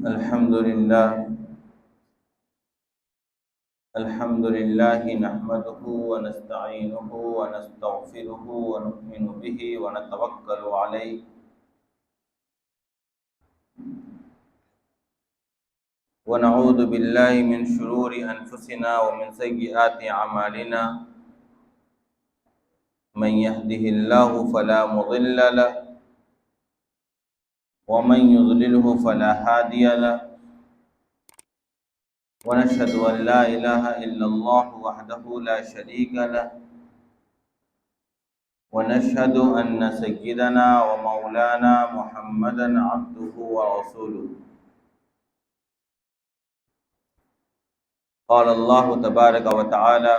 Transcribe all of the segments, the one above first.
الحمد لله نحمده ونستعينه ونستغفره ونؤمن به ونتوكل عليه ونعوذ بالله من شرور أنفسنا ومن سيئات أعمالنا من يهده الله فلا مضل له ومن يضلله فلا هادي له ونشهد أن لا إله إلا الله وحده لا شريك له ونشهد أن سيدنا ومولانا محمدا عبده ورسوله قال الله تبارك وتعالى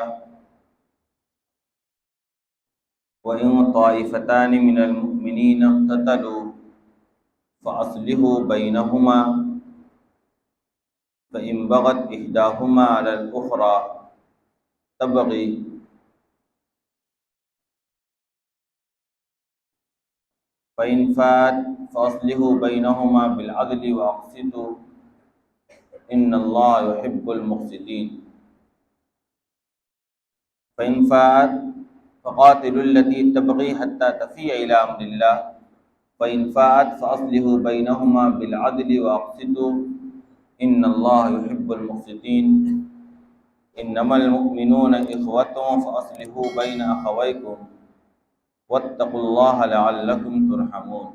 وإن طائفتان من المؤمنين اقتتلوا فأصلحوا بينهما فإن بغت إحداهما على الأخرى تبغي فإن فات فأصلحوا بينهما بالعدل وأقسطوا إن الله يحب المقسطين فإن فات فقاتلوا التي تبغي حتى تفيء إلى أمر الله فإن فات فأصلحوا بينهما بالعدل وأقسطوا إن الله يحب المقسطين إنما المؤمنون إخوة فأصلحوا بين أخويكم واتقوا الله لعلكم ترحمون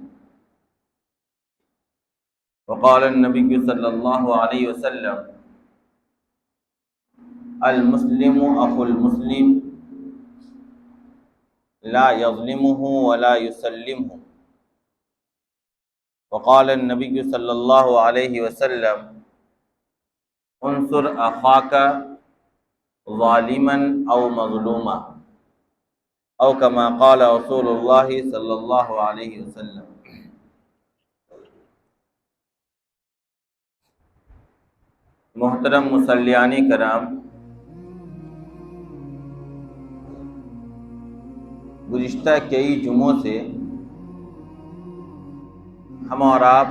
وقال النبي صلى الله عليه وسلم المسلم أخو المسلم لا يظلمه ولا يسلمه وقال النبي صلى الله عليه وسلم انصر أخاك ظالما أو مظلوما او كما قال رسول اللہ صلی اللہ علیہ وسلم۔ محترم مصلیان کرام، گزشتہ کئی جمعوں سے ہم اور آپ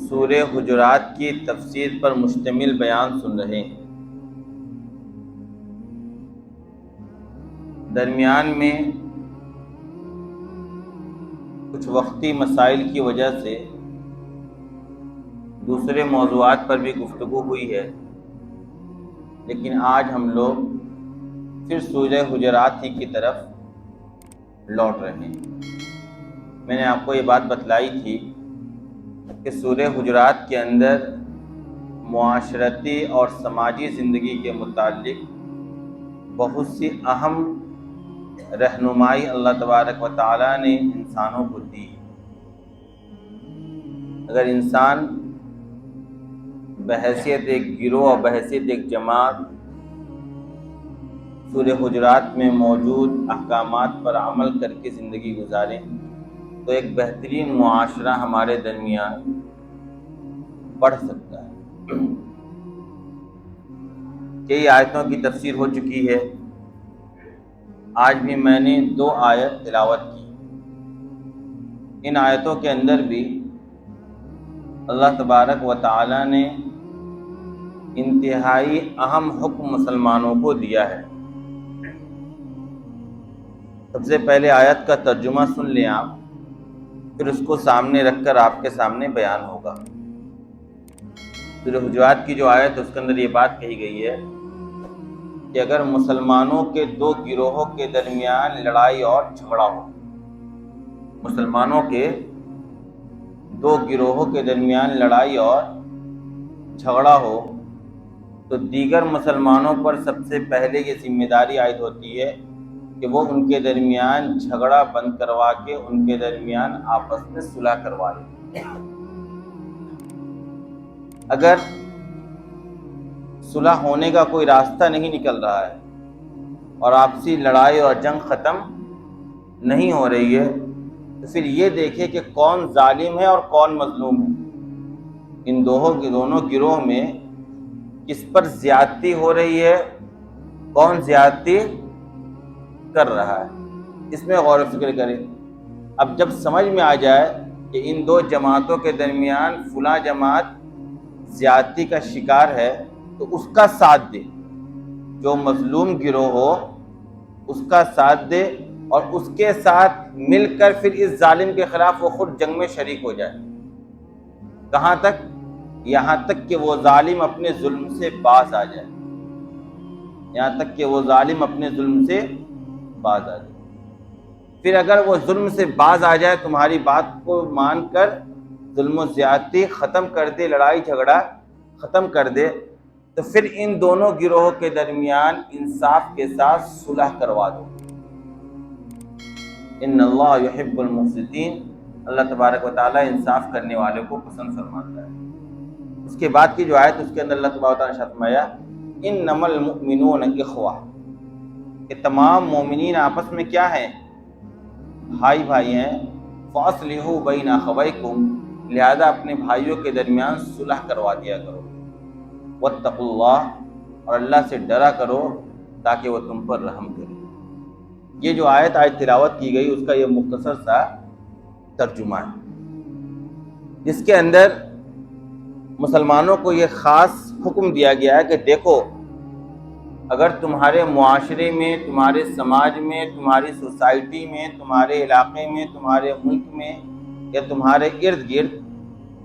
سورہ حجرات کی تفسیر پر مشتمل بیان سن رہے ہیں۔ درمیان میں کچھ وقتی مسائل کی وجہ سے دوسرے موضوعات پر بھی گفتگو ہوئی ہے، لیکن آج ہم لوگ پھر سورہ حجرات ہی کی طرف لوٹ رہے ہیں۔ میں نے آپ کو یہ بات بتلائی تھی کہ سورہ حجرات کے اندر معاشرتی اور سماجی زندگی کے متعلق بہت سی اہم رہنمائی اللہ تبارک و تعالیٰ نے انسانوں کو دی۔ اگر انسان بحیثیت ایک گروہ اور بحیثیت ایک جماعت سورہ حجرات میں موجود احکامات پر عمل کر کے زندگی گزاریں تو ایک بہترین معاشرہ ہمارے درمیان بڑھ سکتا ہے۔ کئی آیتوں کی تفسیر ہو چکی ہے، آج بھی میں نے 2 آیت تلاوت کی۔ ان آیتوں کے اندر بھی اللہ تبارک و تعالی نے انتہائی اہم حکم مسلمانوں کو دیا ہے۔ سب سے پہلے آیت کا ترجمہ سن لیں آپ، پھر اس کو سامنے رکھ کر آپ کے سامنے بیان ہوگا۔ سورہ حجرات کی جو آیت ہے اس کے اندر یہ بات کہی گئی ہے کہ اگر مسلمانوں کے 2 گروہوں کے درمیان لڑائی اور جھگڑا ہو، مسلمانوں کے 2 گروہوں کے درمیان لڑائی اور جھگڑا ہو تو دیگر مسلمانوں پر سب سے پہلے یہ ذمہ داری عائد ہوتی ہے کہ وہ ان کے درمیان جھگڑا بند کروا کے ان کے درمیان آپس میں صلح کروا لیں۔ اگر صلح ہونے کا کوئی راستہ نہیں نکل رہا ہے اور آپسی لڑائی اور جنگ ختم نہیں ہو رہی ہے تو پھر یہ دیکھیں کہ کون ظالم ہے اور کون مظلوم ہے۔ ان دونوں گروہ میں کس پر زیادتی ہو رہی ہے، کون زیادتی کر رہا ہے، اس میں غور و فکر کریں۔ اب جب سمجھ میں آ جائے کہ ان دو جماعتوں کے درمیان فلاں جماعت زیادتی کا شکار ہے تو اس کا ساتھ دے، جو مظلوم گروہ ہو اس کا ساتھ دے، اور اس کے ساتھ مل کر پھر اس ظالم کے خلاف وہ خود جنگ میں شریک ہو جائے۔ کہاں تک؟ یہاں تک کہ وہ ظالم اپنے ظلم سے باز آ جائے، یہاں تک کہ وہ ظالم اپنے ظلم سے باز آ جائے۔ پھر اگر وہ ظلم سے باز آ جائے، تمہاری بات کو مان کر ظلم و زیادتی ختم کر دے، لڑائی جھگڑا ختم کر دے، تو پھر ان دونوں گروہوں کے درمیان انصاف کے ساتھ صلح کروا دو۔ ان اللہ یحب المقسطین، اللہ تبارک و تعالیٰ انصاف کرنے والوں کو پسند فرماتا ہے۔ اس کے بعد کی جو آیت، اس کے اندر اللہ تبارک و تعالیٰ نے ارشاد فرمایا انما المؤمنون اخوہ، کہ تمام مومنین آپس میں کیا ہیں؟ بھائی بھائی ہیں۔ فاصلحوا بین اخویکم، لہذا اپنے بھائیوں کے درمیان صلح کروا دیا کرو۔ واتقوا اللہ، اور اللہ سے ڈرا کرو تاکہ وہ تم پر رحم کرے۔ یہ جو آیت آج تلاوت کی گئی، اس کا یہ مختصر سا ترجمہ ہے، جس کے اندر مسلمانوں کو یہ خاص حکم دیا گیا ہے کہ دیکھو، اگر تمہارے معاشرے میں، تمہارے سماج میں، تمہاری سوسائٹی میں، تمہارے علاقے میں، تمہارے ملک میں یا تمہارے ارد گرد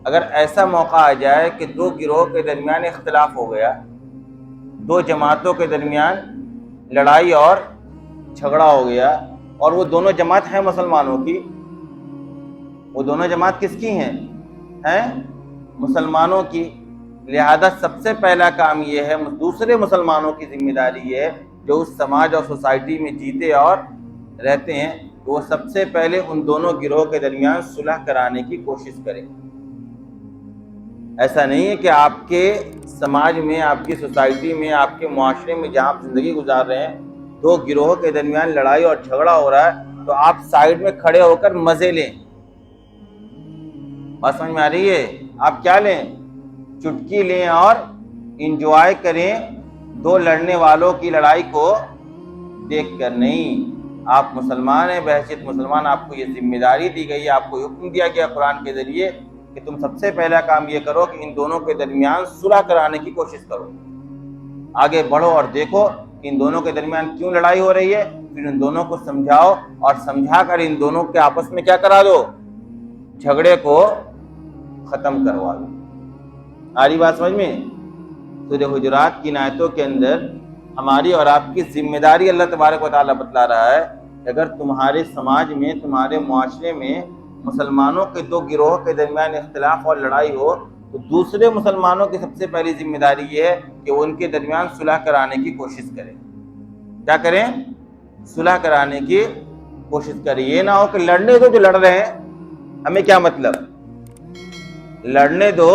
اگر ایسا موقع آ جائے کہ دو گروہ کے درمیان اختلاف ہو گیا، دو جماعتوں کے درمیان لڑائی اور جھگڑا ہو گیا، اور وہ دونوں جماعت ہیں مسلمانوں کی، وہ دونوں جماعت کس کی ہیں؟ مسلمانوں کی، لہذا سب سے پہلا کام یہ ہے، دوسرے مسلمانوں کی ذمہ داری یہ ہے جو اس سماج اور سوسائٹی میں جیتے اور رہتے ہیں، کہ وہ سب سے پہلے ان دونوں گروہ کے درمیان صلح کرانے کی کوشش کریں۔ ایسا نہیں ہے کہ آپ کے سماج میں، آپ کی سوسائٹی میں، آپ کے معاشرے میں جہاں آپ زندگی گزار رہے ہیں، دو گروہوں کے درمیان لڑائی اور جھگڑا ہو رہا ہے تو آپ سائیڈ میں کھڑے ہو کر مزے لیں۔ بات سمجھ میں آ رہی ہے؟ آپ کیا لیں؟ چٹکی لیں اور انجوائے کریں دو لڑنے والوں کی لڑائی کو دیکھ کر نہیں۔ آپ مسلمان ہیں، بحیثیت مسلمان آپ کو یہ ذمہ داری دی گئی ہے، آپ کو حکم دیا گیا قرآن کے ذریعے کہ تم سب سے پہلا کام یہ کرو کہ ان دونوں کے درمیان صلح کرانے کی کوشش کرو۔ آگے بڑھو اور دیکھو ان دونوں کے درمیان کیوں لڑائی ہو رہی ہے، پھر ان دونوں کو سمجھاؤ اور سمجھا کر ان دونوں کے آپس میں کیا کرا دو؟ جھگڑے کو ختم کروا دو۔ آ رہی بات سمجھ میں؟ سورہ حجرات کی آیتوں کے اندر ہماری اور آپ کی ذمہ داری اللہ تبارک و تعالیٰ بتلا رہا ہے کہ اگر تمہارے سماج میں، تمہارے معاشرے میں مسلمانوں کے دو گروہ کے درمیان اختلاف اور لڑائی ہو تو دوسرے مسلمانوں کی سب سے پہلی ذمہ داری یہ ہے کہ وہ ان کے درمیان صلح کرانے کی کوشش کریں۔ کیا کریں؟ صلح کرانے کی کوشش کریں۔ یہ نہ ہو کہ لڑنے دو جو لڑ رہے ہیں، ہمیں کیا مطلب؟ لڑنے دو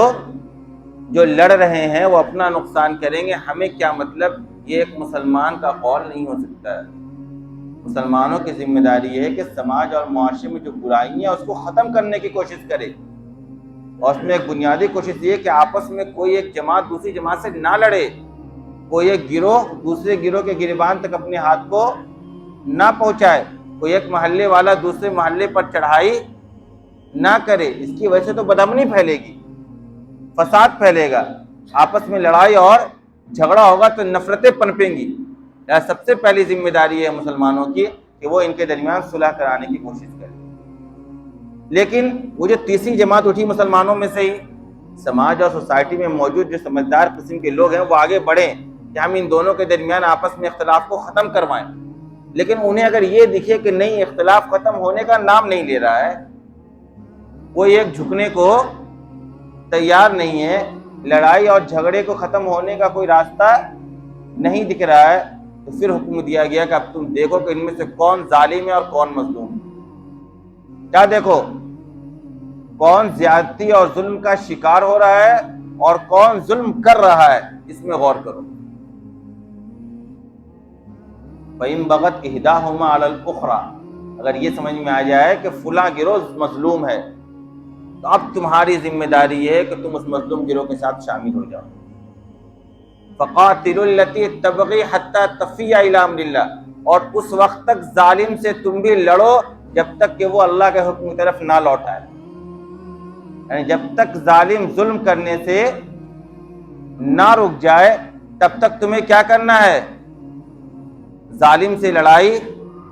جو لڑ رہے ہیں وہ اپنا نقصان کریں گے، ہمیں کیا مطلب؟ یہ ایک مسلمان کا قول نہیں ہو سکتا ہے۔ مسلمانوں کی ذمہ داری یہ ہے کہ سماج اور معاشرے میں جو برائیاں ہیں اس کو ختم کرنے کی کوشش کرے، اور اس میں ایک بنیادی کوشش یہ کہ آپس میں کوئی ایک جماعت دوسری جماعت سے نہ لڑے، کوئی ایک گروہ دوسرے گروہ کے گریبان تک اپنے ہاتھ کو نہ پہنچائے، کوئی ایک محلے والا دوسرے محلے پر چڑھائی نہ کرے۔ اس کی وجہ سے تو بدامنی پھیلے گی، فساد پھیلے گا، آپس میں لڑائی اور جھگڑا ہوگا تو نفرتیں پنپیں گی۔ سب سے پہلی ذمہ داری ہے مسلمانوں کی کہ وہ ان کے درمیان صلح کرانے کی کوشش کریں۔ لیکن وہ جو تیسری جماعت اٹھی مسلمانوں میں سے ہی، سماج اور سوسائٹی میں موجود جو سمجھدار قسم کے لوگ ہیں، وہ آگے بڑھیں کہ ہم ان دونوں کے درمیان آپس میں اختلاف کو ختم کروائیں۔ لیکن انہیں اگر یہ دکھے کہ نہیں، اختلاف ختم ہونے کا نام نہیں لے رہا ہے، کوئی ایک جھکنے کو تیار نہیں ہے، لڑائی اور جھگڑے کو ختم ہونے کا کوئی راستہ نہیں دکھ رہا ہے، تو پھر حکم دیا گیا کہ اب تم دیکھو کہ ان میں سے کون ظالم ہے اور کون مظلوم ہے۔ کیا دیکھو؟ کون زیادتی اور ظلم کا شکار ہو رہا ہے اور کون ظلم کر رہا ہے، اس میں غور کرو۔ فَإِن بَغَتْ إِحْدَاهُمَا عَلَى الْأُخْرَى، اگر یہ سمجھ میں آ جائے کہ فلاں گروہ مظلوم ہے تو اب تمہاری ذمہ داری یہ ہے کہ تم اس مظلوم گروہ کے ساتھ شامل ہو جاؤ۔ فَقَاتِلُوا الَّتِي تَبْغِي حَتَّى تَفِيَّ إِلَىٰ أَمْرِ اللَّهِ، اور اس وقت تک ظالم سے تم بھی لڑو جب تک کہ وہ اللہ کے حکم کی طرف نہ لوٹ آئے۔ یعنی جب تک ظالم ظلم کرنے سے نہ رک جائے تب تک تمہیں کیا کرنا ہے؟ ظالم سے لڑائی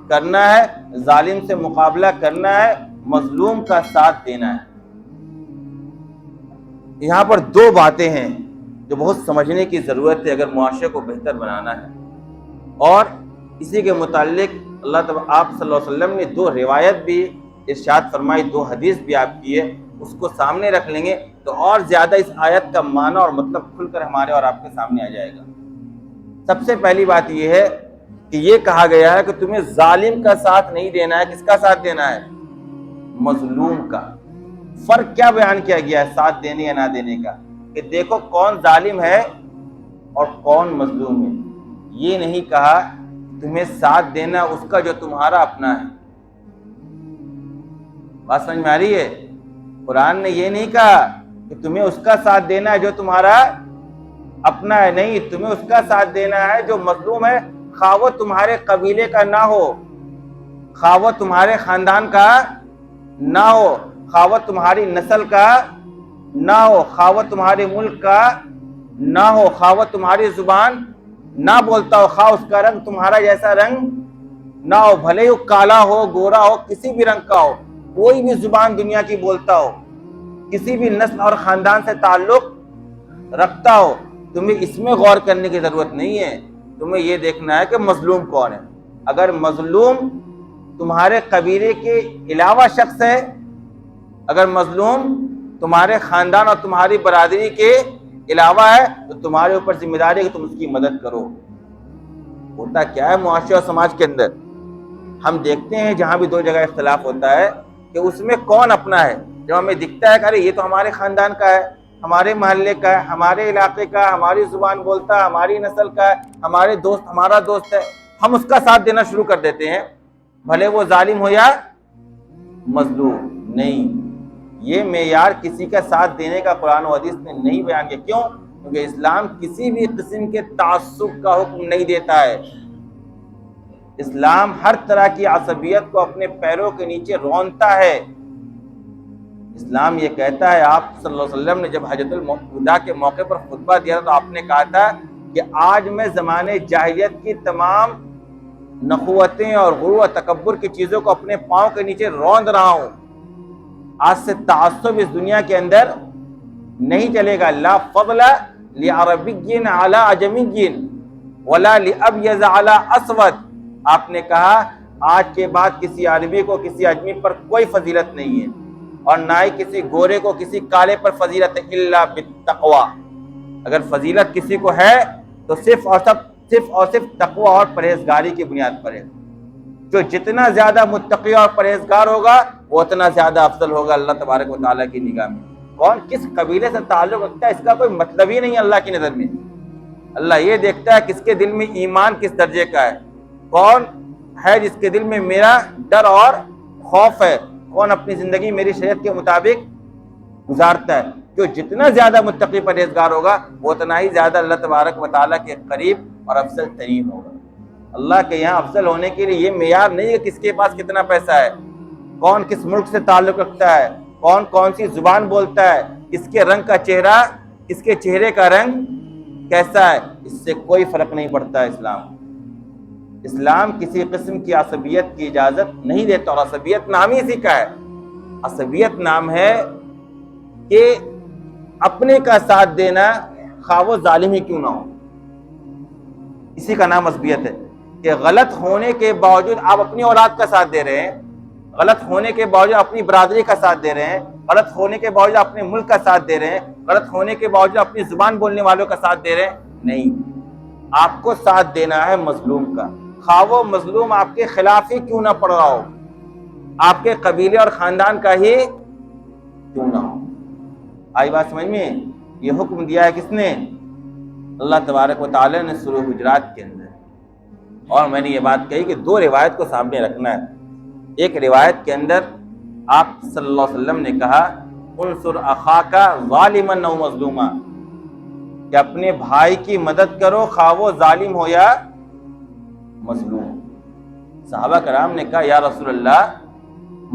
کرنا ہے، ظالم سے مقابلہ کرنا ہے، مظلوم کا ساتھ دینا ہے۔ یہاں پر دو باتیں ہیں جو بہت سمجھنے کی ضرورت ہے اگر معاشرے کو بہتر بنانا ہے، اور اسی کے متعلق آپ صلی اللہ علیہ وسلم نے دو روایت بھی ارشاد فرمائی، دو حدیث بھی آپ کی ہے، اس کو سامنے رکھ لیں گے تو اور زیادہ اس آیت کا معنی اور مطلب کھل کر ہمارے اور آپ کے سامنے آ جائے گا۔ سب سے پہلی بات یہ ہے کہ یہ کہا گیا ہے کہ تمہیں ظالم کا ساتھ نہیں دینا ہے، کس کا ساتھ دینا ہے؟ مظلوم کا۔ فرق کیا بیان کیا گیا ہے ساتھ دینے یا نہ دینے کا؟ کہ دیکھو کون ظالم ہے اور کون مظلوم ہے۔ یہ نہیں کہا تمہیں ساتھ دینا اس کا جو تمہارا اپنا ہے۔ بات سمجھ میں آ رہی ہے؟ قرآن نے یہ نہیں کہا کہ تمہیں اس کا ساتھ دینا ہے جو تمہارا اپنا ہے، نہیں، تمہیں اس کا ساتھ دینا ہے جو مظلوم ہے، خواہ وہ تمہارے قبیلے کا نہ ہو، خواہ وہ تمہارے خاندان کا نہ ہو، خواہ وہ تمہاری نسل کا نہ ہو، خواہ وہ تمہارے ملک کا نہ ہو، خواہ وہ تمہاری زبان نہ بولتا ہو، خواہ اس کا رنگ تمہارا جیسا رنگ نہ ہو، بھلے وہ کالا ہو، گورا ہو، کسی بھی رنگ کا ہو، کوئی بھی زبان دنیا کی بولتا ہو، کسی بھی نسل اور خاندان سے تعلق رکھتا ہو، تمہیں اس میں غور کرنے کی ضرورت نہیں ہے۔ تمہیں یہ دیکھنا ہے کہ مظلوم کون ہے۔ اگر مظلوم تمہارے قبیلے کے علاوہ شخص ہے، اگر مظلوم تمہارے خاندان اور تمہاری برادری کے علاوہ ہے تو تمہارے اوپر ذمہ داری ہے کہ تم اس کی مدد کرو۔ ہوتا کیا ہے معاشرے اور سماج کے اندر، ہم دیکھتے ہیں جہاں بھی دو جگہ اختلاف ہوتا ہے کہ اس میں کون اپنا ہے۔ جب ہمیں دکھتا ہے کہ ارے یہ تو ہمارے خاندان کا ہے، ہمارے محلے کا ہے، ہمارے علاقے کا ہے، ہماری زبان بولتا ہے، ہماری نسل کا ہے، ہمارے دوست ہمارا دوست ہے، ہم اس کا ساتھ دینا شروع کر دیتے ہیں، بھلے وہ ظالم ہو یا مظلوم۔ نہیں، یہ معیار کسی کا ساتھ دینے کا قرآن و حدیث نے نہیں بیان کیا۔ کیوں؟ کیونکہ اسلام کسی بھی قسم کے تعصب کا حکم نہیں دیتا ہے۔ اسلام ہر طرح کی عصبیت کو اپنے پیروں کے نیچے رونتا ہے۔ اسلام یہ کہتا ہے، آپ صلی اللہ علیہ وسلم نے جب حجۃ الوداع کے موقع پر خطبہ دیا تو آپ نے کہا تھا کہ آج میں زمانے جاہلیت کی تمام نخوتیں اور غرور و تکبر کی چیزوں کو اپنے پاؤں کے نیچے روند رہا ہوں۔ آج سے تعصب اس دنیا کے اندر نہیں چلے گا۔ لا فضل لعربی علی عجمی ولا لابیض علی اسود۔ آپ نے کہا آج کے بعد کسی عربی کو کسی اجمی پر کوئی فضیلت نہیں ہے، اور نہ ہی کسی گورے کو کسی کالے پر فضیلت ہے، الا بالتقوی۔ اگر فضیلت کسی کو ہے تو صرف اور صرف تقوی اور پرہیزگاری کی بنیاد پر ہے۔ جو جتنا زیادہ متقی اور پرہیزگار ہوگا وہ اتنا زیادہ افضل ہوگا اللہ تبارک و تعالیٰ کی نگاہ میں۔ کون کس قبیلے سے تعلق رکھتا ہے اس کا کوئی مطلب ہی نہیں ہے اللہ کی نظر میں۔ اللہ یہ دیکھتا ہے کس کے دل میں ایمان کس درجے کا ہے، کون ہے جس کے دل میں میرا ڈر اور خوف ہے، کون اپنی زندگی میری شریعت کے مطابق گزارتا ہے۔ جو جتنا زیادہ متقی پرہیزگار ہوگا وہ اتنا ہی زیادہ اللہ تبارک و تعالیٰ کے قریب اور افضل ترین ہوگا۔ اللہ کے یہاں افضل ہونے کے لیے یہ معیار نہیں ہے کہ کس کے پاس کتنا پیسہ ہے، کون کس ملک سے تعلق رکھتا ہے، کون کون سی زبان بولتا ہے، کس کے رنگ کا چہرہ، کس کے چہرے کا رنگ کیسا ہے، اس سے کوئی فرق نہیں پڑتا۔ اسلام کسی قسم کی عصبیت کی اجازت نہیں دیتا، اور عصبیت نام ہی اسی کا ہے۔ عصبیت نام ہے کہ اپنے کا ساتھ دینا خواہ وہ ظالم ہی کیوں نہ ہو، اسی کا نام عصبیت ہے۔ کہ غلط ہونے کے باوجود آپ اپنی اولاد کا ساتھ دے رہے ہیں، غلط ہونے کے باوجود اپنی برادری کا ساتھ دے رہے ہیں، غلط ہونے کے باوجود اپنے ملک کا ساتھ دے رہے ہیں، غلط ہونے کے باوجود اپنی زبان بولنے والوں کا ساتھ دے رہے ہیں، نہیں، آپ کو ساتھ دینا ہے مظلوم کا، خواہ وہ مظلوم آپ کے خلاف ہی کیوں نہ پڑ رہا ہو، آپ کے قبیلے اور خاندان کا ہی کیوں نہ ہو۔ آئی بات سمجھ میں؟ یہ حکم دیا ہے کس نے؟ اللہ تبارک و تعالی نے سورہ حجرات کے اندر۔ اور میں نے یہ بات کہی کہ دو روایت کو سامنے رکھنا ہے۔ ایک روایت کے اندر آپ صلی اللہ علیہ وسلم نے کہا انصر اخاک ظالما او مظلوما، کہ اپنے بھائی کی مدد کرو خواہ وہ ظالم ہو یا مظلوم۔ صحابہ کرام نے کہا یا رسول اللہ،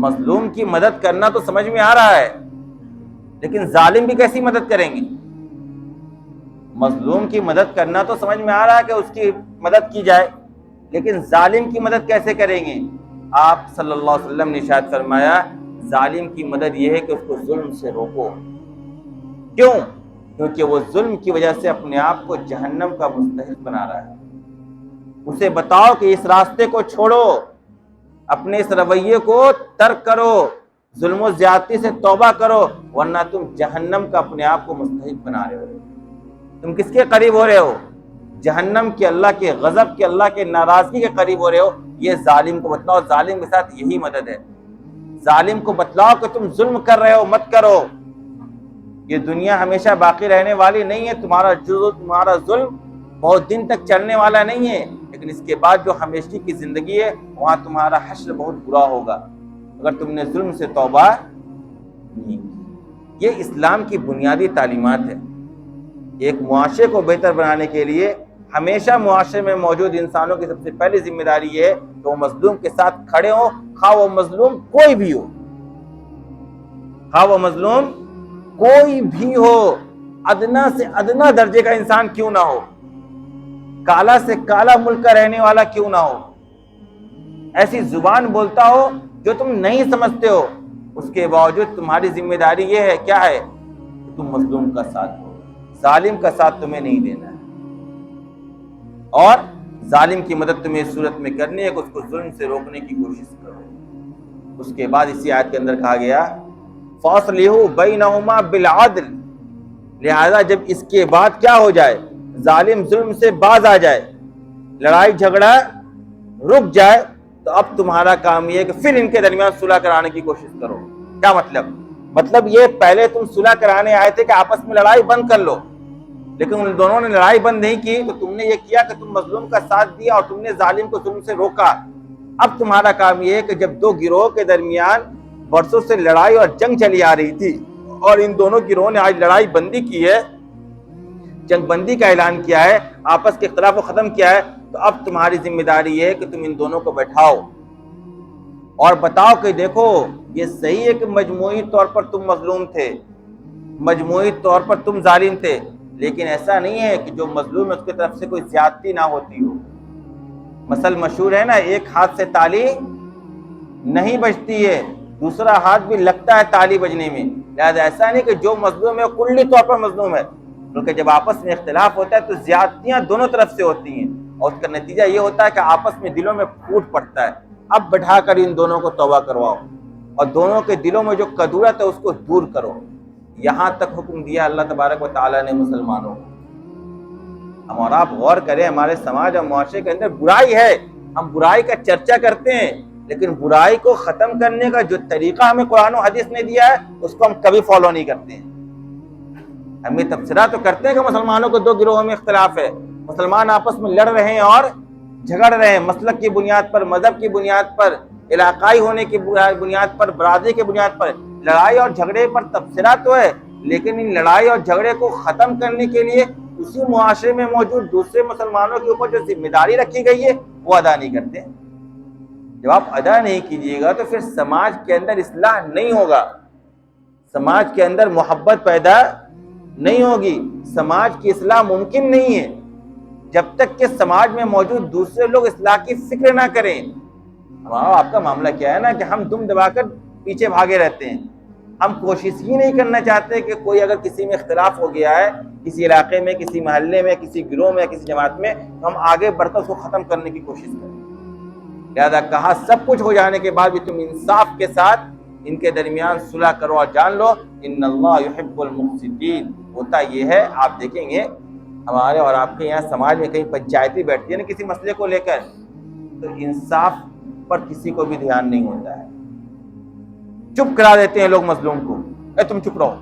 مظلوم کی مدد کرنا تو سمجھ میں آ رہا ہے، لیکن ظالم کی کیسی مدد کریں گے؟ مظلوم کی مدد کرنا تو سمجھ میں آ رہا ہے کہ اس کی مدد کی جائے، لیکن ظالم کی مدد کیسے کریں گے؟ آپ صلی اللہ علیہ وسلم نے ارشاد فرمایا ظالم کی مدد یہ ہے کہ اس کو ظلم سے روکو۔ کیوں؟ کیونکہ وہ ظلم کی وجہ سے اپنے آپ کو جہنم کا مستحق بنا رہا ہے۔ اسے بتاؤ کہ اس راستے کو چھوڑو، اپنے اس رویے کو ترک کرو، ظلم و زیادتی سے توبہ کرو، ورنہ تم جہنم کا اپنے آپ کو مستحق بنا رہے ہو۔ تم کس کے قریب ہو رہے ہو؟ جہنم کے، اللہ کے غضب کے، اللہ کے ناراضگی کے قریب ہو رہے ہو۔ یہ ظالم کو بتلاؤ، ظالم کے ساتھ یہی مدد ہے۔ ظالم کو بتلاؤ کہ تم ظلم کر رہے ہو، مت کرو، یہ دنیا ہمیشہ باقی رہنے والی نہیں ہے، تمہارا ظلم بہت دن تک چلنے والا نہیں ہے، لیکن اس کے بعد جو ہمیشہ کی زندگی ہے وہاں تمہارا حشر بہت برا ہوگا اگر تم نے ظلم سے توبہ نہیں کی۔ یہ اسلام کی بنیادی تعلیمات ہے۔ ایک معاشرے کو بہتر بنانے کے لیے ہمیشہ معاشرے میں موجود انسانوں کی سب سے پہلی ذمہ داری یہ ہے کہ وہ مظلوم کے ساتھ کھڑے ہوں، خواہ وہ مظلوم کوئی بھی ہو، خواہ وہ مظلوم کوئی بھی ہو، ادنا سے ادنا درجے کا انسان کیوں نہ ہو، کالا سے کالا ملک کا رہنے والا کیوں نہ ہو، ایسی زبان بولتا ہو جو تم نہیں سمجھتے ہو، اس کے باوجود تمہاری ذمہ داری یہ ہے، کیا ہے؟ کہ تم مظلوم کا ساتھ دو، ظالم کا ساتھ تمہیں نہیں دینا ہے، اور ظالم کی مدد تمہیں اس صورت میں کرنی ہے کہ اس کو ظلم سے روکنے کی کوشش کرو۔ اس کے بعد اسی آیت کے اندر کہا گیا فَأَصْلِحُوا بَيْنَهُمَا بِالْعَدْلِ، لہذا جب اس کے بعد کیا ہو جائے، ظالم ظلم سے باز آ جائے، لڑائی جھگڑا رک جائے، تو اب تمہارا کام یہ ہے کہ پھر ان کے درمیان صلح کرانے کی کوشش کرو۔ کیا مطلب یہ پہلے تم صلح کرانے آئے تھے کہ آپس میں لڑائی بند کر لو، لیکن ان دونوں نے لڑائی بند نہیں کی، تو تم نے یہ کیا کہ تم مظلوم کا ساتھ دیا اور تم نے ظالم کو ظلم سے روکا۔ اب تمہارا کام یہ ہے کہ جب دو گروہ کے درمیان برسوں سے لڑائی اور جنگ چلی آ رہی تھی اور ان دونوں گروہوں نے آج لڑائی بندی کی ہے، جنگ بندی کا اعلان کیا ہے، آپس کے اختلاف کو ختم کیا ہے، تو اب تمہاری ذمہ داری یہ ہے کہ تم ان دونوں کو بیٹھاؤ اور بتاؤ کہ دیکھو یہ صحیح ہے کہ مجموعی طور پر تم مظلوم تھے، مجموعی طور پر تم ظالم تھے، لیکن ایسا نہیں ہے کہ جو مظلوم ہے اس کی طرف سے کوئی زیادتی نہ ہوتی ہو۔ مثل مشہور ہے نا، ایک ہاتھ سے تالی نہیں بجتی ہے، دوسرا ہاتھ بھی لگتا ہے تالی بجنے میں، لہذا ایسا نہیں کہ جو مظلوم ہے کلی طور پر مظلوم ہے، بلکہ جب آپس میں اختلاف ہوتا ہے تو زیادتیاں دونوں طرف سے ہوتی ہیں، اور اس کا نتیجہ یہ ہوتا ہے کہ آپس میں دلوں میں پھوٹ پڑتا ہے۔ اب بٹھا کر ان دونوں کو توبہ کرواؤ اور دونوں کے دلوں میں جو کدورت ہے اس کو دور کرو۔ یہاں تک حکم دیا اللہ تبارک و تعالیٰ نے مسلمانوں کو۔ ہم اور آپ غور کریں، ہمارے سماج اور معاشرے کے اندر برائی ہے، ہم برائی کا چرچا کرتے ہیں، لیکن برائی کو ختم کرنے کا جو طریقہ ہمیں قرآن و حدیث نے دیا ہے اس کو ہم کبھی فالو نہیں کرتے ہیں۔ ہم یہ تبصرہ تو کرتے ہیں کہ مسلمانوں کو دو گروہوں میں اختلاف ہے، مسلمان آپس میں لڑ رہے ہیں اور جھگڑ رہے ہیں، مسلک کی بنیاد پر، مذہب کی بنیاد پر، علاقائی ہونے کی بنیاد پر، برادری کی بنیاد پر لڑائی اور جھگڑے پر تبصرہ تو ہے، لیکن ان لڑائی اور جھگڑے کو ختم کرنے کے لیے اسی معاشرے میں موجود دوسرے مسلمانوں کے اوپر جو ذمہ داری رکھی گئی ہے وہ ادا نہیں کرتے۔ جب آپ ادا نہیں کیجیے گا تو پھر سماج کے اندر اصلاح نہیں ہوگا، سماج کے اندر محبت پیدا نہیں ہوگی، سماج کی اصلاح ممکن نہیں ہے جب تک کہ سماج میں موجود دوسرے لوگ اصلاح کی فکر نہ کریں۔ آپ کا معاملہ کیا ہے نا کہ ہم دم دبا کر پیچھے بھاگے رہتے ہیں، ہم کوشش ہی نہیں کرنا چاہتے کہ کوئی اگر کسی میں اختلاف ہو گیا ہے، کسی علاقے میں، کسی محلے میں، کسی گروہ میں، کسی جماعت میں، تو ہم آگے بڑھ کر اس کو ختم کرنے کی کوشش کریں۔ لہذا کہا سب کچھ ہو جانے کے بعد بھی تم انصاف کے ساتھ ان کے درمیان صلح کرو اور جان لو ان اللہ یحب المقسطین۔ ہوتا یہ ہے، آپ دیکھیں گے ہمارے اور آپ کے یہاں سماج میں کہیں پنچایتی بیٹھتی ہے نا کسی مسئلے کو لے کر، تو انصاف پر کسی کو بھی دھیان نہیں ہوتا ہے، چپ کرا دیتے ہیں لوگ مظلوم کو، اے تم چپ رہو،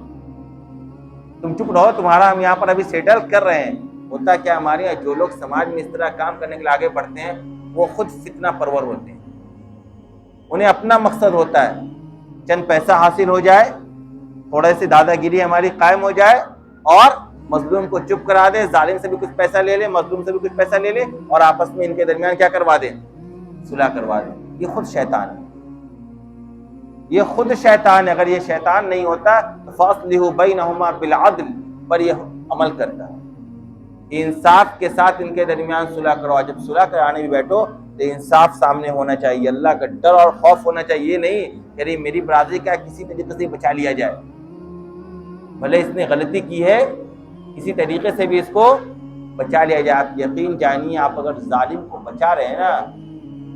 تم چپ رہو، تمہارا ہم یہاں پر ابھی سیٹل کر رہے ہیں۔ ہوتا کیا ہمارے یہاں جو لوگ سماج میں اس طرح کام کرنے کے لیے آگے بڑھتے ہیں وہ خود فتنہ پرور ہوتے ہیں، انہیں اپنا مقصد ہوتا ہے چند پیسہ حاصل ہو جائے، تھوڑے سے دادا گیری ہماری قائم ہو جائے اور مظلوم کو چپ کرا دے، ظالم سے بھی کچھ پیسہ لے لے، مظلوم سے بھی کچھ پیسہ لے لے اور آپس میں ان کے درمیان کیا کروا دے، صلح کروا دے۔ یہ خود شیطان ہے، یہ خود شیطان ہے، اگر یہ شیطان نہیں ہوتا تو فاصلحوا بینہما بالعدل پر یہ عمل کرتا ہے، انصاف کے ساتھ ان کے درمیان صلح کرو۔ جب صلح کرانے بھی بیٹھو تو انصاف سامنے ہونا چاہیے، اللہ کا ڈر اور خوف ہونا چاہیے، یہ نہیں کہ میری برادری کا کسی طریقے سے بچا لیا جائے، بھلے اس نے غلطی کی ہے کسی طریقے سے بھی اس کو بچا لیا جائے۔ آپ یقین جانیے، آپ اگر ظالم کو بچا رہے ہیں نا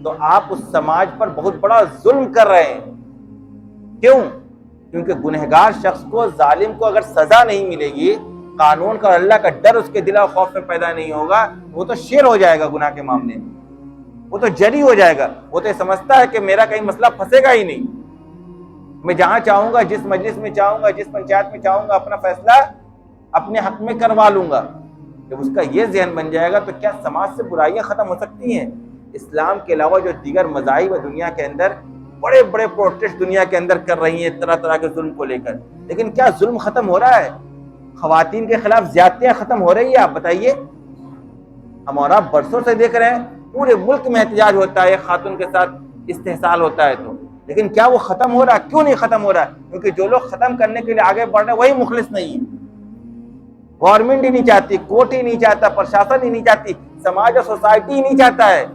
تو آپ اس سماج پر بہت بڑا ظلم کر رہے ہیں۔ کیوں؟ کیونکہ گنہگار شخص کو، ظالم کو اگر سزا نہیں ملے گی، قانون کا اور اللہ کا ڈر اس کے دل و خوف میں پیدا نہیں ہوگا، وہ تو شیر ہو جائے گا گناہ کے معاملے میں، وہ تو جری ہو جائے گا، وہ تو یہ سمجھتا ہے کہ میرا کہیں مسئلہ پھنسے گا ہی نہیں، میں جہاں چاہوں گا، جس مجلس میں چاہوں گا، جس پنچایت میں چاہوں گا، اپنا فیصلہ اپنے حق میں کروا لوں گا۔ جب اس کا یہ ذہن بن جائے گا تو کیا سماج سے برائیاں ختم ہو سکتی ہیں؟ اسلام کے علاوہ جو دیگر مذاہب دنیا کے اندر بڑے بڑے پروٹیسٹ دنیا کے اندر کر رہی ہیں طرح طرح کے ظلم کو لے کر، لیکن کیا ظلم ختم ہو رہا ہے؟ خواتین کے خلاف زیادتیاں ختم ہو رہی ہے؟ آپ بتائیے۔ ہم اور آپ برسوں سے دیکھ رہے ہیں، پورے ملک میں احتجاج ہوتا ہے خاتون کے ساتھ استحصال ہوتا ہے تو، لیکن کیا وہ ختم ہو رہا ہے؟ کیوں نہیں ختم ہو رہا ہے؟ کیونکہ جو لوگ ختم کرنے کے لیے آگے بڑھ رہے ہیں وہی مخلص نہیں ہے۔ گورنمنٹ ہی نہیں چاہتی، کورٹ ہی نہیں چاہتا، پرشاسن ہی نہیں چاہتی، سماج اور سوسائٹی ہی نہیں چاہتا ہے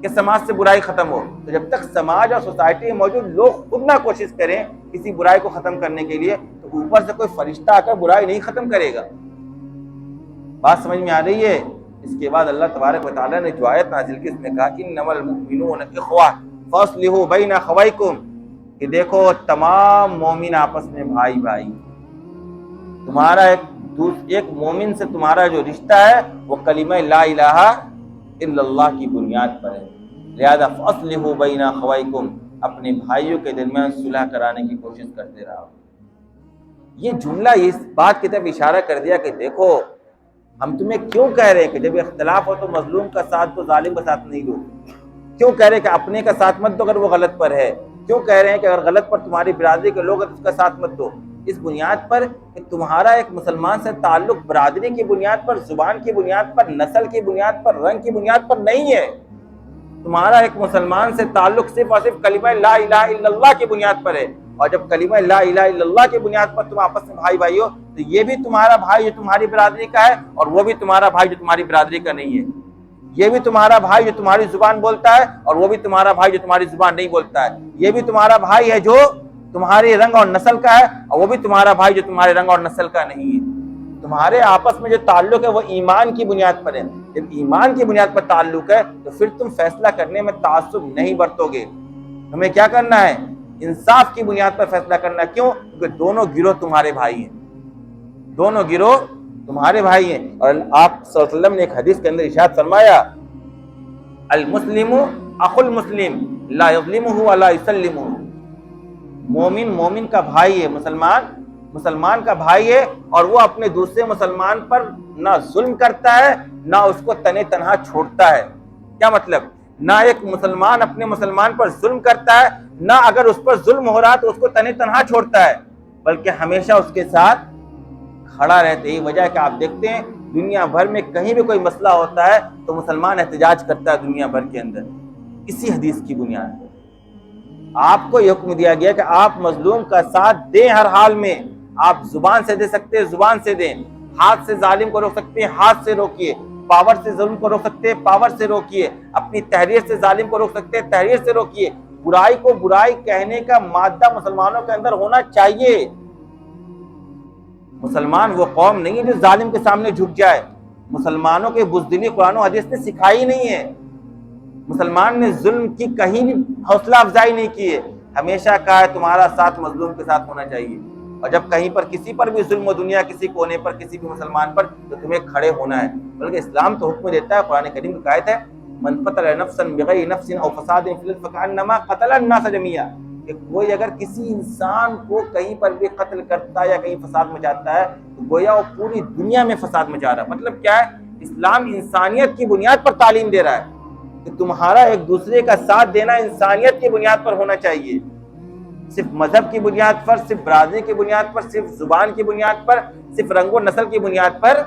کہ سماج سے برائی ختم ہو۔ تو جب تک سماج اور سوسائٹی میں موجود لوگ خود نہ کوشش کریں کسی برائی کو ختم کرنے کے لیے، تو اوپر سے کوئی فرشتہ آ کر برائی نہیں ختم کرے گا۔ بات سمجھ میں آ رہی ہے؟ اس کے بعد اللہ تبارک و تعالیٰ نے جو آیت نازل کی اس میں کہا انما المؤمنون اخوہ فاصلحوا بین اخویکم، کہ دیکھو تمام مومن آپس میں بھائی بھائی، تمہارا ایک مومن سے تمہارا جو رشتہ ہے وہ کلمہ لا الہ الا اللہ کی بنیاد پر ہے، لہذا فاصلحوا بین اخویکم، اپنے بھائیوں کے درمیان صلح کرانے کی کوشش کرتے رہو۔ یہ جملہ اس بات کی طرف اشارہ کر دیا کہ دیکھو ہم تمہیں کیوں کہہ رہے ہیں کہ جب اختلاف ہو تو مظلوم کا ساتھ دو، ظالم کا ساتھ نہیں دو، کیوں کہہ رہے ہیں کہ اپنے کا ساتھ مت دو اگر وہ غلط پر ہے، کیوں کہہ رہے ہیں کہ اگر غلط پر تمہاری برادری کے لوگ ہیں تو اس کا ساتھ مت دو، اس بنیاد پر کہ تمہارا ایک مسلمان سے تعلق برادری کی بنیاد پر، زبان کی بنیاد پر، نسل کی بنیاد پر، رنگ کی بنیاد پر نہیں ہے، تمہارا ایک مسلمان سے تعلق صرف اور صرف کلمہ لا الہ الا اللہ کی بنیاد پر ہے، اور جب کلمہ لا الہ الا اللہ کی بنیاد پر تم آپس میں بھائی بھائی ہو تو یہ بھی تمہارا بھائی جو تمہاری برادری کا ہے اور وہ بھی تمہارا بھائی جو تمہاری برادری کا نہیں ہے، یہ بھی تمہارا بھائی جو تمہاری زبان بولتا ہے اور وہ بھی تمہارا بھائی جو تمہاری زبان نہیں بولتا ہے، یہ بھی تمہارا بھائی ہے جو تمہاری رنگ اور نسل کا ہے اور وہ بھی تمہارا بھائی جو تمہارے رنگ اور نسل کا نہیں ہے۔ تمہارے آپس میں جو تعلق ہے وہ ایمان کی بنیاد پر ہے، جب ایمان کی بنیاد پر تعلق ہے تو پھر تم فیصلہ کرنے میں تعصب نہیں برتو گے، تمہیں کیا کرنا ہے؟ انصاف کی بنیاد پر فیصلہ کرنا ہے۔ کیوں؟ کیونکہ دونوں گروہ تمہارے بھائی ہیں، دونوں گروہ تمہارے بھائی ہیں، اور آپ صلی اللہ علیہ وسلم نے ایک حدیث کے اندر ارشاد فرمایا المسلم اخو المسلم لا یظلمہ ولا یسلمہ، مومن مومن کا بھائی ہے، مسلمان کا بھائی ہے، اور وہ اپنے دوسرے مسلمان پر نہ ظلم کرتا ہے نہ اس کو تنے تنہا چھوڑتا ہے۔ کیا مطلب؟ نہ ایک مسلمان اپنے مسلمان پر ظلم کرتا ہے، نہ اگر اس پر ظلم ہو رہا تو اس کو تنے تنہا چھوڑتا ہے، بلکہ ہمیشہ اس کے ساتھ کھڑا رہتا ہے۔ یہ وجہ ہے کہ آپ دیکھتے ہیں دنیا بھر میں کہیں بھی کوئی مسئلہ ہوتا ہے تو مسلمان احتجاج کرتا ہے دنیا بھر کے اندر، اسی حدیث کی بنیاد پر آپ کو یہ حکم دیا گیا کہ آپ مظلوم کا ساتھ دیں ہر حال میں، آپ زبان سے دے سکتے ہیں زبان سے دیں، ہاتھ سے ظالم کو روک سکتے ہیں ہاتھ سے روکیے، پاور سے ظلم کو روک سکتے ہیں پاور سے روکیے، اپنی تحریر سے ظالم کو روک سکتے ہیں تحریر سے روکیے۔ برائی کو برائی کہنے کا مادہ مسلمانوں کے اندر ہونا چاہیے۔ مسلمان وہ قوم نہیں ہے جو ظالم کے سامنے جھک جائے، مسلمانوں کے بزدلی قرآن و حدیث نے سکھائی نہیں ہے، مسلمان نے ظلم کی کہیں بھی حوصلہ افزائی نہیں کی ہے، ہمیشہ کہا ہے تمہارا ساتھ مظلوم کے ساتھ ہونا چاہیے، اور جب کہیں پر کسی پر بھی ظلم ہو دنیا کسی کونے پر کسی بھی مسلمان پر تو تمہیں کھڑے ہونا ہے۔ بلکہ اسلام تو حکم دیتا ہے، قرآن کریم کی آیت ہے من قتل نفسا بغیر نفس او فساد فی الارض فکأنما قتل الناس جميعا، کہ کوئی اگر کسی انسان کو کہیں پر بھی قتل کرتا ہے یا کہیں فساد مچاتا ہے تو گویا وہ پوری دنیا میں فساد مچا رہا ہے۔ مطلب کیا ہے؟ اسلام انسانیت کی بنیاد پر تعلیم دے رہا ہے کہ تمہارا ایک دوسرے کا ساتھ دینا انسانیت کی بنیاد پر ہونا چاہیے، صرف مذہب کی بنیاد پر، صرف برادری کی بنیاد پر، صرف زبان کی بنیاد پر، صرف رنگ و نسل کی بنیاد پر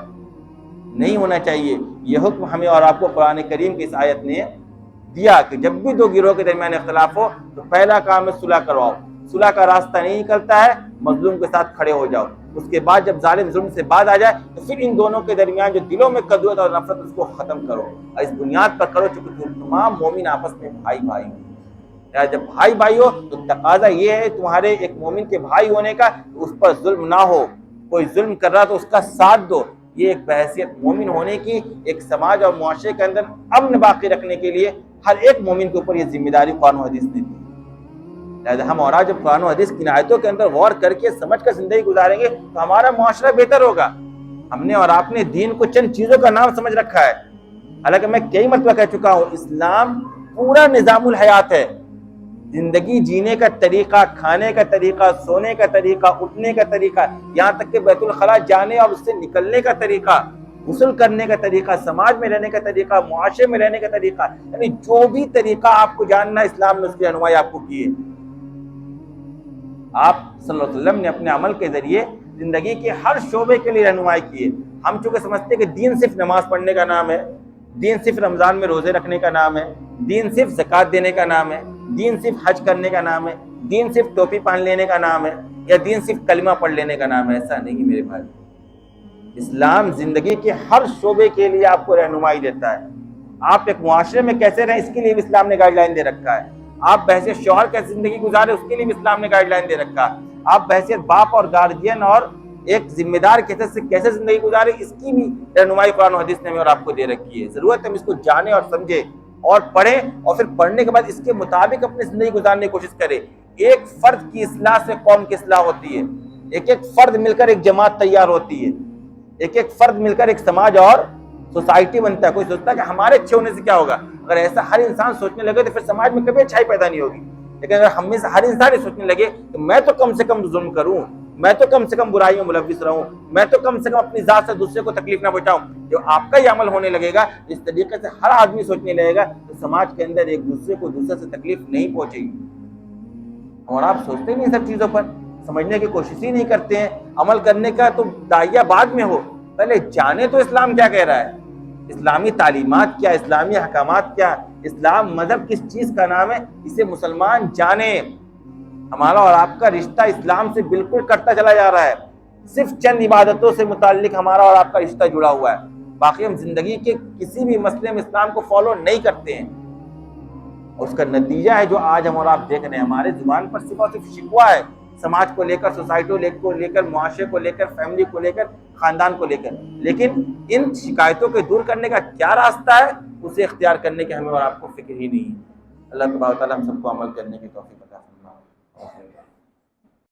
نہیں ہونا چاہیے۔ یہ حکم ہمیں اور آپ کو قرآن کریم کی اس آیت نے دیا کہ جب بھی دو گروہ کے درمیان اختلاف ہو تو پہلا کام ہے صلح کرواؤ، صلح کا راستہ نہیں نکلتا ہے، مظلوم کے ساتھ کھڑے ہو جاؤ۔ اس کے بعد جب ظالم ظلم سے باز آ جائے تو پھر ان دونوں کے درمیان جو دلوں میں کدورت اور نفرت اس کو ختم کرو، اور اس بنیاد پر کرو چونکہ تمام مومن آپس میں بھائی بھائی ہو۔ جب بھائی بھائی ہو تو تقاضا یہ ہے تمہارے ایک مومن کے بھائی ہونے کا، اس پر ظلم نہ ہو، کوئی ظلم کر رہا تو اس کا ساتھ دو۔ یہ ایک بحیثیت مومن ہونے کی، ایک سماج اور معاشرے کے اندر امن باقی رکھنے کے لیے ہر ایک مومن کے اوپر یہ ذمہ داری قرآن و حدیث نے دی۔ لہٰذا ہم اور جب قرآن و حدیث کی آیتوں کے اندر غور کر کے سمجھ کر زندگی گزاریں گے تو ہمارا معاشرہ بہتر ہوگا۔ ہم نے اور آپ نے دین کو چند چیزوں کا نام سمجھ رکھا ہے، حالانکہ میں کئی مرتبہ کہہ چکا ہوں اسلام پورا نظام الحیات ہے، زندگی جینے کا طریقہ، کھانے کا طریقہ، سونے کا طریقہ، اٹھنے کا طریقہ، یہاں تک کہ بیت الخلاء جانے اور اس سے نکلنے کا طریقہ، غسل کرنے کا طریقہ، سماج میں رہنے کا طریقہ، معاشرے میں رہنے کا طریقہ، یعنی جو بھی طریقہ آپ کو جاننا ہے اسلام نے اس کی رہنمائی آپ کو کی ہے۔ آپ صلی اللہ علیہ وسلم نے اپنے عمل کے ذریعے زندگی کے ہر شعبے کے لیے رہنمائی کی ہے۔ ہم چونکہ سمجھتے ہیں کہ دین صرف نماز پڑھنے کا نام ہے، دین صرف رمضان میں روزے رکھنے کا نام ہے، دین صرف زکوٰۃ دینے کا نام ہے، دین صرف حج کرنے کا نام ہے، دین صرف ٹوپی پہن لینے کا نام ہے، یا دین صرف کلمہ پڑھ لینے کا نام ہے۔ ایسا نہیں میرے بھائی، اسلام زندگی کے ہر شعبے کے لیے آپ کو رہنمائی دیتا ہے۔ آپ ایک معاشرے میں کیسے رہیں اس کے لیے بھی اسلام نے گائیڈ لائن دے رکھا ہے۔ آپ بحیثیت شوہر کیسے زندگی گزارے اس کے لیے بھی اسلام نے گائیڈ لائن دے رکھا ہے۔ آپ بحیثیت باپ اور گارجین اور ایک ذمہ دار کیسے زندگی گزارے اس کی بھی رہنمائی قرآن و حدیث نے ہمیں اور آپ کو دے رکھی ہے۔ ضرورت ہے ہم اس کو جانیں اور سمجھیں اور پڑھیں، اور پھر پڑھنے کے بعد اس کے مطابق اپنی زندگی گزارنے کی کوشش کریں۔ ایک فرد کی اصلاح سے قوم کی اصلاح ہوتی ہے، ایک ایک فرد مل کر ایک جماعت تیار ہوتی ہے، ایک ایک فرد مل کر ایک سماج اور سوسائٹی بنتا ہے۔ کوئی سوچتا ہے کہ ہمارے اچھے ہونے سے کیا ہوگا، اگر ایسا ہر انسان سوچنے لگے تو پھر سماج میں کبھی اچھائی پیدا نہیں ہوگی۔ لیکن اگر ہم میں سے ہر انسان یہ سوچنے لگے کہ میں تو کم سے کم ظلم کروں، میں تو کم سے کم برائیوں میں ملوث رہوں، میں تو کم سے کم اپنی ذات سے دوسرے کو تکلیف نہ پہنچاؤں، جو آپ کا یہ عمل ہونے لگے گا، اس طریقے سے ہر آدمی سوچنے لگے گا تو سماج کے اندر ایک دوسرے کو دوسرے سے تکلیف نہیں پہنچے گی۔ اور آپ سوچتے نہیں سب چیزوں پر، سمجھنے کی کوشش ہی نہیں کرتے ہیں۔ عمل کرنے کا تو داعیہ بعد میں ہو، پہلے جانے تو اسلام کیا کہہ رہا ہے، اسلامی تعلیمات کیا، اسلامی احکامات کیا، اسلام مذہب کس چیز کا نام ہے، اسے مسلمان جانیں۔ ہمارا اور آپ کا رشتہ اسلام سے بالکل کٹتا چلا جا رہا ہے، صرف چند عبادتوں سے متعلق ہمارا اور آپ کا رشتہ جڑا ہوا ہے، باقی ہم زندگی کے کسی بھی مسئلے میں اسلام کو فالو نہیں کرتے ہیں۔ اس کا نتیجہ ہے جو آج ہم اور آپ دیکھ رہے ہیں، ہمارے زبان پر صرف اور صرف شکوہ ہے، سماج کو لے کر، سوسائٹی کو لے کر، معاشرے کو لے کر، فیملی کو لے کر، خاندان کو لے کر، لیکن ان شکایتوں کو دور کرنے کا کیا راستہ ہے اسے اختیار کرنے کے ہمیں اور آپ کو فکر ہی نہیں ہے۔ اللہ تبارک و تعالیٰ ہم سب کو عمل کرنے کی توفیق